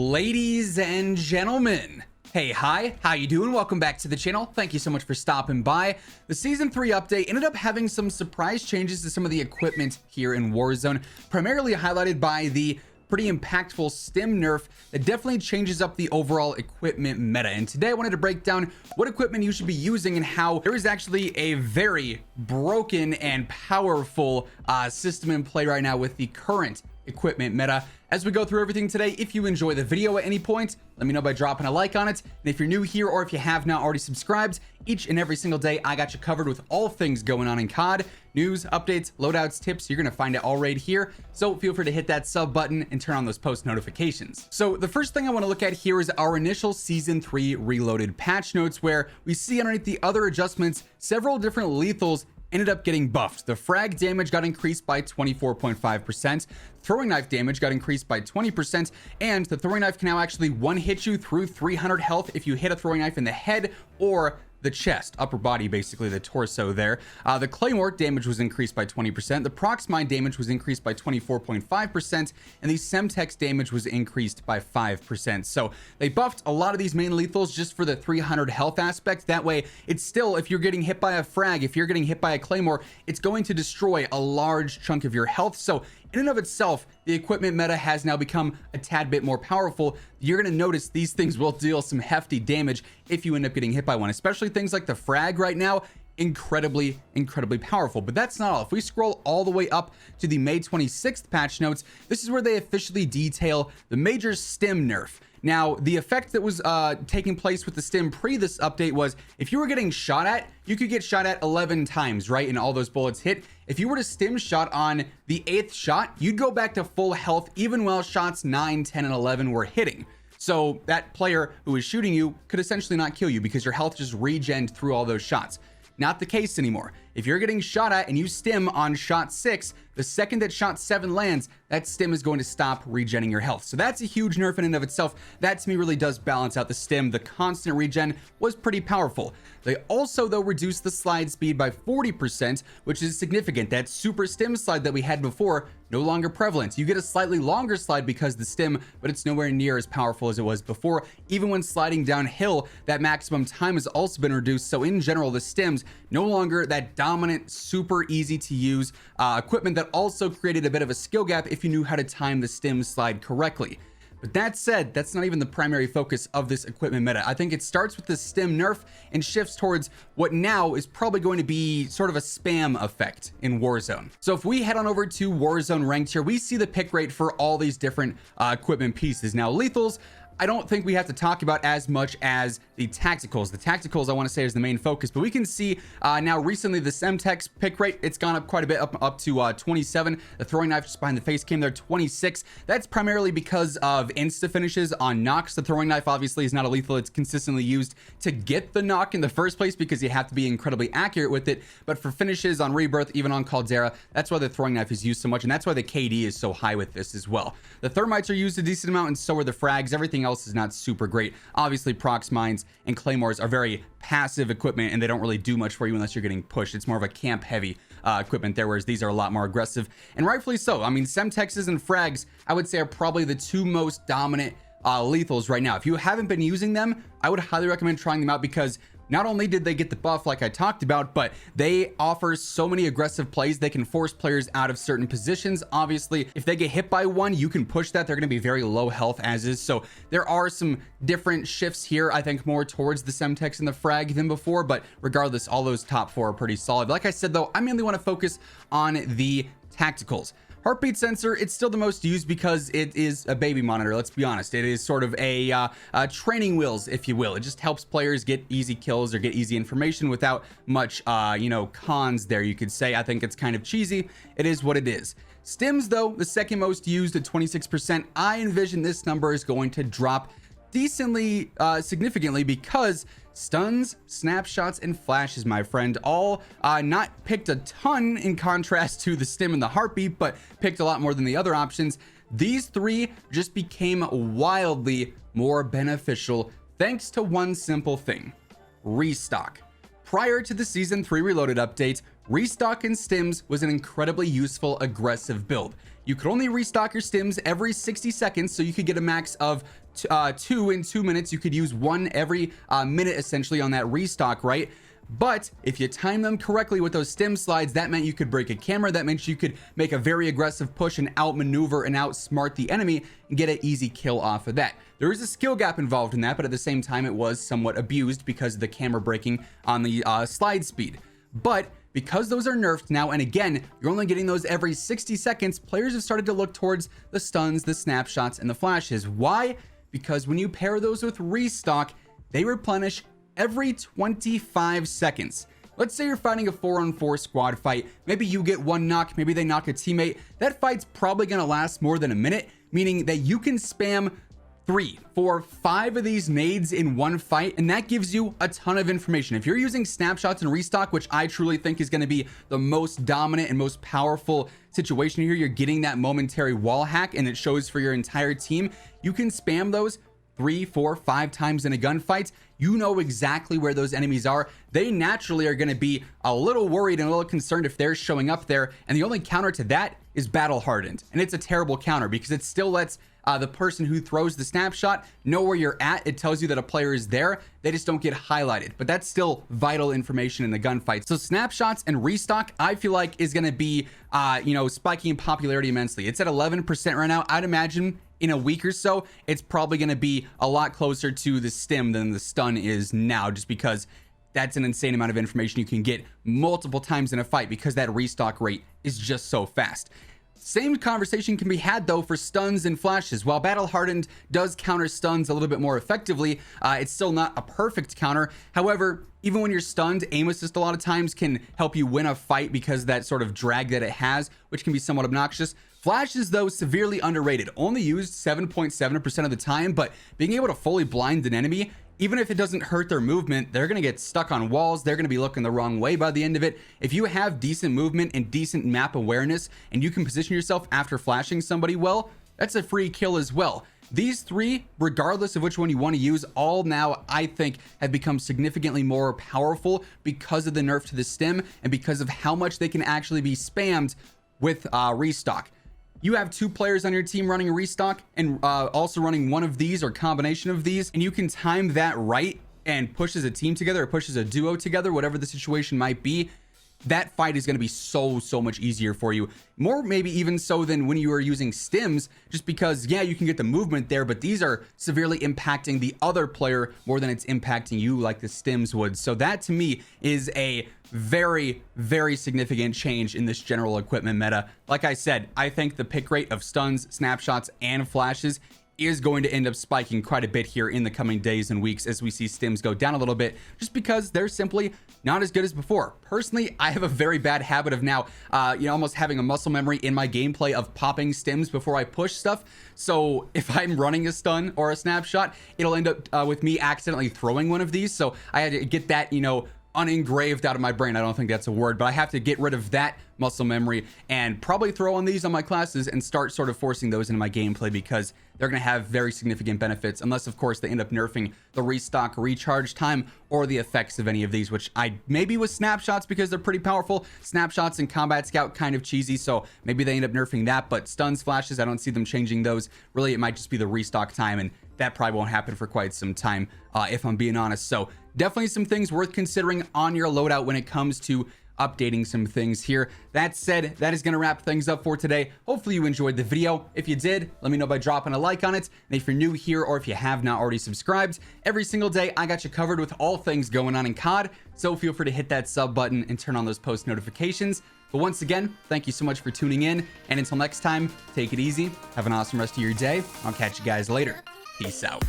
Ladies and gentlemen, hey, hi, how you doing? Welcome back to the channel. Thank you so much for stopping by. The Season 3 update ended up having some surprise changes to some of the equipment here in Warzone, primarily highlighted by the pretty impactful stim nerf that definitely changes up the overall equipment meta. And today I wanted to break down what equipment you should be using and how there is actually a very broken and powerful system in play right now with the current equipment meta. As we go through everything today, if you enjoy the video at any point, let me know by dropping a like on it. And if you're new here or if you have not already subscribed, each and every single day I got you covered with all things going on in COD, news, updates, loadouts, tips. You're gonna find it all right here. So feel free to hit that sub button and turn on those post notifications. So the first thing I want to look at here is our initial Season 3 reloaded patch notes, where we see underneath the other adjustments, several different lethals ended up getting buffed. The frag damage got increased by 24.5%, throwing knife damage got increased by 20%, and the throwing knife can now actually one hit you through 300 health if you hit a throwing knife in the head or the chest, upper body, basically the torso there. The claymore damage was increased by 20%, the prox mine damage was increased by 24.5%, and the semtex damage was increased by 5%. So they buffed a lot of these main lethals just for the 300 health aspect. That way, it's still, if you're getting hit by a frag, if you're getting hit by a claymore, it's going to destroy a large chunk of your health. So in and of itself, the equipment meta has now become a tad bit more powerful. You're going to notice these things will deal some hefty damage if you end up getting hit by one, especially things like the frag right now. Incredibly powerful. But that's not all. If we scroll all the way up to the May 26th patch notes, this is where they officially detail the major stim nerf. Now, the effect that was taking place with the stim pre this update was if you were getting shot at, you could get shot at 11 times, right? And all those bullets hit. If you were to stim shot on the 8th shot, you'd go back to full health even while shots 9, 10, and 11 were hitting. So that player who was shooting you could essentially not kill you because your health just regened through all those shots. Not the case anymore. If you're getting shot at and you stim on shot 6, the second that shot 7 lands, that stim is going to stop regenning your health. So that's a huge nerf in and of itself. That to me really does balance out the stim. The constant regen was pretty powerful. They also though reduced the slide speed by 40%, which is significant. That super stim slide that we had before, no longer prevalent. You get a slightly longer slide because the stim, but it's nowhere near as powerful as it was before. Even when sliding downhill, that maximum time has also been reduced. So in general, the stims no longer that dominant, super easy to use equipment that also created a bit of a skill gap if you knew how to time the stim slide correctly. But that said, that's not even the primary focus of this equipment meta. I think it starts with the stim nerf and shifts towards what now is probably going to be sort of a spam effect in Warzone. So if we head on over to Warzone ranked here, we see the pick rate for all these different equipment pieces. Now lethals, I don't think we have to talk about as much as the tacticals. The tacticals I want to say is the main focus, but we can see now recently the semtex pick rate, it's gone up quite a bit, up to 27. The throwing knife just behind the face cam there, 26. That's primarily because of insta finishes on knocks. The throwing knife obviously is not a lethal. It's consistently used to get the knock in the first place because you have to be incredibly accurate with it. But for finishes on rebirth, even on Caldera, that's why the throwing knife is used so much, and that's why the KD is so high with this as well. The thermites are used a decent amount, and so are the frags. Everything else is not super great. Obviously prox mines and claymores are very passive equipment and they don't really do much for you unless you're getting pushed. It's more of a camp heavy equipment there, whereas these are a lot more aggressive, and rightfully so. I mean, semtexes and frags I would say are probably the two most dominant lethals right now. If you haven't been using them, I would highly recommend trying them out because not only did they get the buff like I talked about, but they offer so many aggressive plays. They can force players out of certain positions. Obviously, if they get hit by one, you can push that. They're going to be very low health as is. So there are some different shifts here, I think more towards the semtex and the frag than before, but regardless, all those top 4 are pretty solid. Like I said, though, I mainly want to focus on the tacticals. Heartbeat sensor, it's still the most used because it is a baby monitor. Let's be honest. It is sort of a training wheels, if you will. It just helps players get easy kills or get easy information without much, cons there, you could say. I think it's kind of cheesy. It is what it is. Stims, though, the second most used at 26%. I envision this number is going to drop decently significantly because stuns, snapshots, and flashes, my friend, all not picked a ton in contrast to the stim and the heartbeat, but picked a lot more than the other options. These 3 just became wildly more beneficial thanks to one simple thing: restock. Prior to the Season 3 Reloaded update, restock in stims was an incredibly useful aggressive build. You could only restock your stims every 60 seconds, so you could get a max of 2 in 2 minutes. You could use 1 every minute essentially on that restock, right? But if you time them correctly with those stim slides, that meant you could break a camera. That meant you could make a very aggressive push and outmaneuver and outsmart the enemy and get an easy kill off of that. There is a skill gap involved in that, but at the same time, it was somewhat abused because of the camera breaking on the slide speed. But because those are nerfed now, and again, you're only getting those every 60 seconds, players have started to look towards the stuns, the snapshots, and the flashes. Why? Because when you pair those with restock, they replenish every 25 seconds. Let's say you're fighting a 4-on-4 squad fight. Maybe you get one knock, maybe they knock a teammate. That fight's probably gonna last more than a minute, meaning that you can spam 3, 4, 5 of these nades in one fight, and that gives you a ton of information. If you're using snapshots and restock, which I truly think is going to be the most dominant and most powerful situation here, you're getting that momentary wall hack and it shows for your entire team. You can spam those 3, 4, 5 times in a gunfight. You know exactly where those enemies are. They naturally are going to be a little worried and a little concerned if they're showing up there, and the only counter to that is battle hardened, and it's a terrible counter because it still lets the person who throws the snapshot know where you're at. It tells you that a player is there. They just don't get highlighted, but that's still vital information in the gunfight. So snapshots and restock, I feel like, is going to be spiking in popularity immensely. It's at 11% right now. I'd imagine in a week or so, it's probably going to be a lot closer to the stim than the stun is now, just because that's an insane amount of information you can get multiple times in a fight because that restock rate is just so fast. Same conversation can be had though for stuns and flashes. While battle hardened does counter stuns a little bit more effectively, it's still not a perfect counter. However, even when you're stunned, aim assist a lot of times can help you win a fight because that sort of drag that it has, which can be somewhat obnoxious. Flashes, though, severely underrated, only used 7.7% of the time, but being able to fully blind an enemy, even if it doesn't hurt their movement, they're going to get stuck on walls. They're going to be looking the wrong way by the end of it. If you have decent movement and decent map awareness, and you can position yourself after flashing somebody well, that's a free kill as well. These three, regardless of which one you want to use, all now, I think, have become significantly more powerful because of the nerf to the stim and because of how much they can actually be spammed with restock. You have 2 players on your team running a restock and also running one of these or combination of these, and you can time that right and push as a team together or push as a duo together, whatever the situation might be. That fight is going to be so much easier for you, more maybe even so than when you were using stims, just because, yeah, you can get the movement there, but these are severely impacting the other player more than it's impacting you like the stims would. So that to me is a very significant change in this general equipment meta. Like I said, I think the pick rate of stuns, snapshots, and flashes is going to end up spiking quite a bit here in the coming days and weeks as we see stims go down a little bit, just because they're simply not as good as before. Personally, I have a very bad habit of now, almost having a muscle memory in my gameplay of popping stims before I push stuff. So if I'm running a stun or a snapshot, it'll end up with me accidentally throwing one of these. So I had to get that, unengraved out of my brain. I don't think that's a word, but I have to get rid of that muscle memory and probably throw on these on my classes and start sort of forcing those into my gameplay because they're going to have very significant benefits, unless of course they end up nerfing the restock recharge time or the effects of any of these, which I maybe with snapshots because they're pretty powerful. Snapshots and combat scout kind of cheesy, so maybe they end up nerfing that, but stuns, flashes, I don't see them changing those. Really, it might just be the restock time, and that probably won't happen for quite some time, if I'm being honest. So definitely some things worth considering on your loadout when it comes to updating some things here. That said, that is going to wrap things up for today. Hopefully you enjoyed the video. If you did, let me know by dropping a like on it. And if you're new here or if you have not already subscribed, every single day I got you covered with all things going on in COD. So feel free to hit that sub button and turn on those post notifications. But once again, thank you so much for tuning in. And until next time, take it easy. Have an awesome rest of your day. I'll catch you guys later. Peace out.